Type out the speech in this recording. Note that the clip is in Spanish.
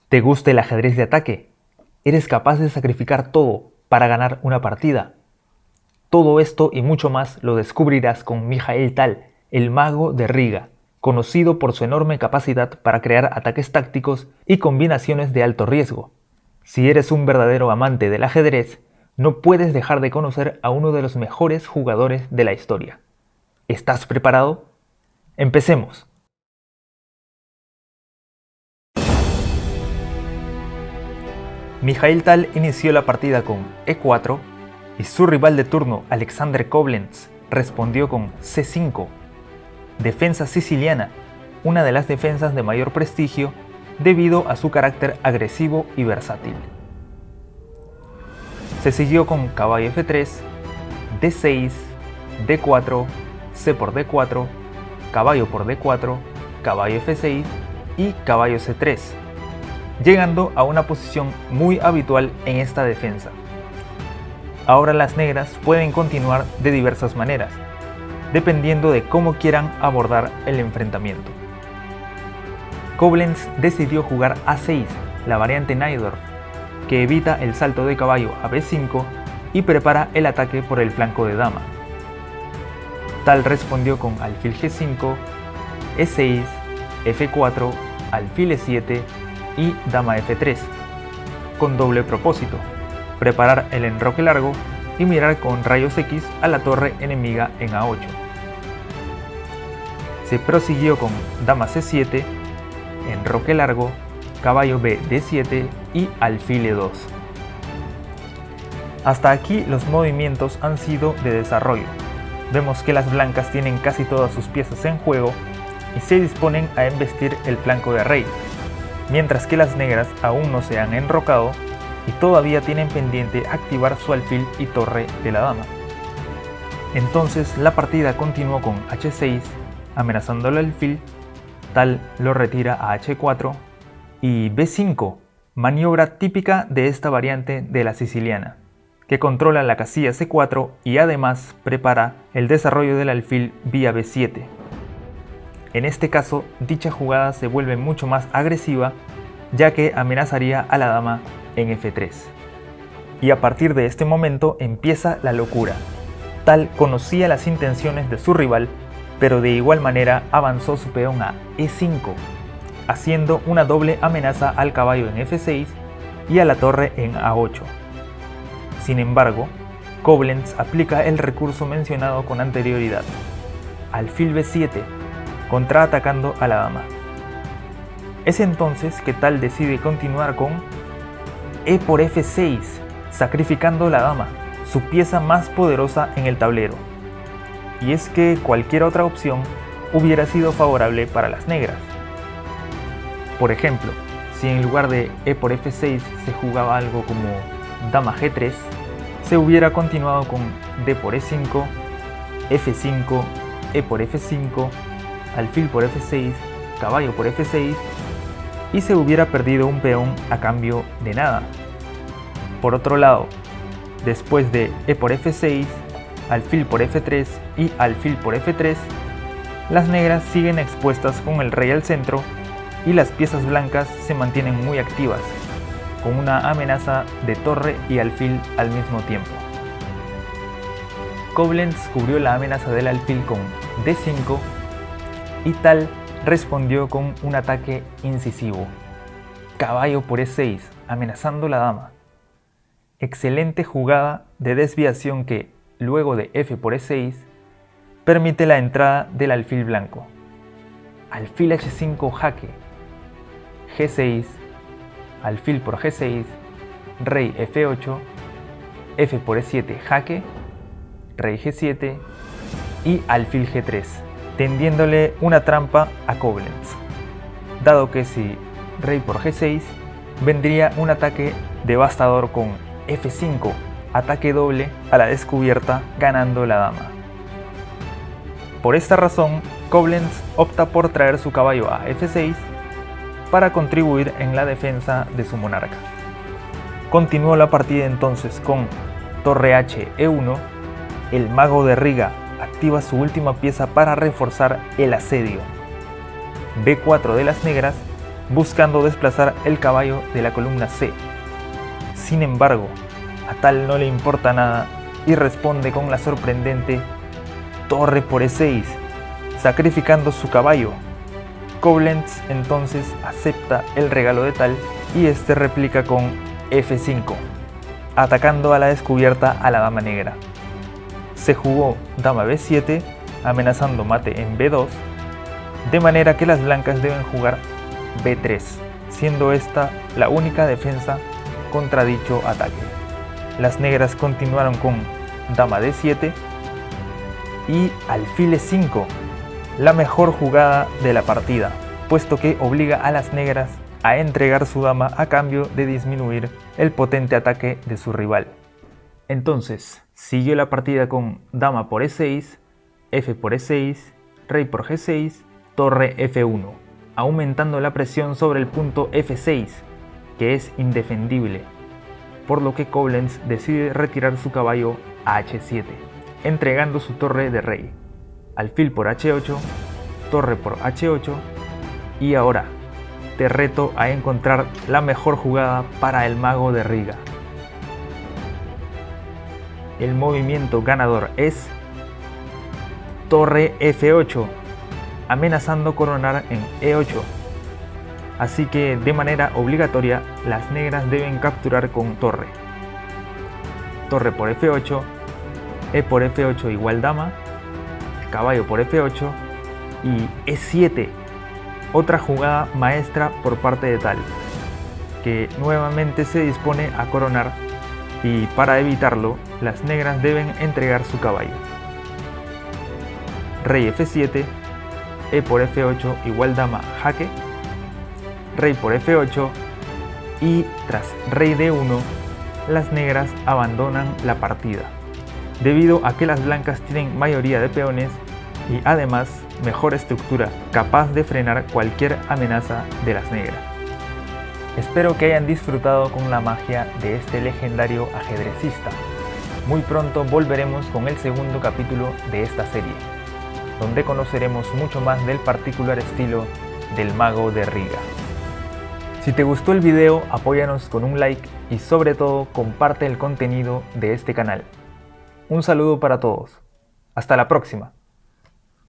¿Te gusta el ajedrez de ataque? ¿Eres capaz de sacrificar todo para ganar una partida? Todo esto y mucho más lo descubrirás con Mikhail Tal, el mago de Riga, conocido por su enorme capacidad para crear ataques tácticos y combinaciones de alto riesgo. Si eres un verdadero amante del ajedrez, no puedes dejar de conocer a uno de los mejores jugadores de la historia. ¿Estás preparado? ¡Empecemos! Mikhail Tal inició la partida con E4 y su rival de turno, Alexander Koblenz, respondió con C5. Defensa siciliana, una de las defensas de mayor prestigio debido a su carácter agresivo y versátil. Se siguió con caballo F3, D6, D4, C por D4, caballo por D4, caballo F6 y caballo C3, llegando a una posición muy habitual en esta defensa. Ahora las negras pueden continuar de diversas maneras, dependiendo de cómo quieran abordar el enfrentamiento. Koblenz decidió jugar A6, la variante Najdorf, que evita el salto de caballo a B5 y prepara el ataque por el flanco de dama. Tal respondió con alfil G5, E6, F4, alfil E7 y dama F3, con doble propósito: preparar el enroque largo y mirar con rayos X a la torre enemiga en A8. Se prosiguió con dama C7, enroque largo, caballo B D7 y alfil E2. Hasta aquí los movimientos han sido de desarrollo. Vemos que las blancas tienen casi todas sus piezas en juego y se disponen a embestir el flanco de rey, mientras que las negras aún no se han enrocado y todavía tienen pendiente activar su alfil y torre de la dama. Entonces la partida continuó con H6, amenazando el alfil. Tal lo retira a H4 y B5, maniobra típica de esta variante de la siciliana, que controla la casilla C4 y además prepara el desarrollo del alfil vía B7. En este caso, dicha jugada se vuelve mucho más agresiva, ya que amenazaría a la dama en F3. Y a partir de este momento empieza la locura. Tal conocía las intenciones de su rival, pero de igual manera avanzó su peón a E5, haciendo una doble amenaza al caballo en F6 y a la torre en A8. Sin embargo, Koblenz aplica el recurso mencionado con anterioridad, alfil B7, contraatacando a la dama. Es entonces que Tal decide continuar con E por F6, sacrificando la dama, su pieza más poderosa en el tablero. Y es que cualquier otra opción hubiera sido favorable para las negras. Por ejemplo, si en lugar de E por F6 se jugaba algo como dama G3, se hubiera continuado con D por E5, F5, E por F5, alfil por F6, caballo por F6 y se hubiera perdido un peón a cambio de nada. Por otro lado, después de E por F6, alfil por F3 y alfil por F3, las negras siguen expuestas con el rey al centro y las piezas blancas se mantienen muy activas, con una amenaza de torre y alfil al mismo tiempo. Koblenz cubrió la amenaza del alfil con D5 y Tal respondió con un ataque incisivo, caballo por E6, amenazando la dama. Excelente jugada de desviación que, luego de F por E6, permite la entrada del alfil blanco. Alfil H5 jaque, G6, alfil por G6, rey F8, F por E7 jaque, rey G7 y alfil G3, tendiéndole una trampa a Koblenz, dado que si rey por G6 vendría un ataque devastador con F5, ataque doble a la descubierta, ganando la dama. Por esta razón, Koblenz opta por traer su caballo a F6 para contribuir en la defensa de su monarca. Continuó la partida entonces con torre H E1, el mago de Riga activa su última pieza para reforzar el asedio. B4 de las negras buscando desplazar el caballo de la columna C. Sin embargo, a Tal no le importa nada y responde con la sorprendente torre por E6, sacrificando su caballo. Koblenz entonces acepta el regalo de Tal y este replica con F5, atacando a la descubierta a la dama negra. Se jugó dama B7, amenazando mate en B2, de manera que las blancas deben jugar B3, siendo esta la única defensa contra dicho ataque. Las negras continuaron con dama D7 y alfil E5, la mejor jugada de la partida, puesto que obliga a las negras a entregar su dama a cambio de disminuir el potente ataque de su rival. Entonces, siguió la partida con dama por E6, F por E6, rey por G6, torre F1, aumentando la presión sobre el punto F6, que es indefendible, por lo que Koblenz decide retirar su caballo a H7, entregando su torre de rey, alfil por H8, torre por H8, y ahora te reto a encontrar la mejor jugada para el mago de Riga. El movimiento ganador es torre F8, amenazando coronar en E8. Así que de manera obligatoria las negras deben capturar con torre. Torre por F8, E por F8 igual dama, caballo por F8 y E7. Otra jugada maestra por parte de Tal, que nuevamente se dispone a coronar, y para evitarlo las negras deben entregar su caballo. Rey F7, E por F8 igual dama jaque, rey por F8 y tras rey D1 las negras abandonan la partida, debido a que las blancas tienen mayoría de peones y además mejor estructura capaz de frenar cualquier amenaza de las negras. Espero que hayan disfrutado con la magia de este legendario ajedrecista. Muy pronto volveremos con el segundo capítulo de esta serie, donde conoceremos mucho más del particular estilo del mago de Riga. Si te gustó el video, apóyanos con un like y sobre todo comparte el contenido de este canal. Un saludo para todos. Hasta la próxima.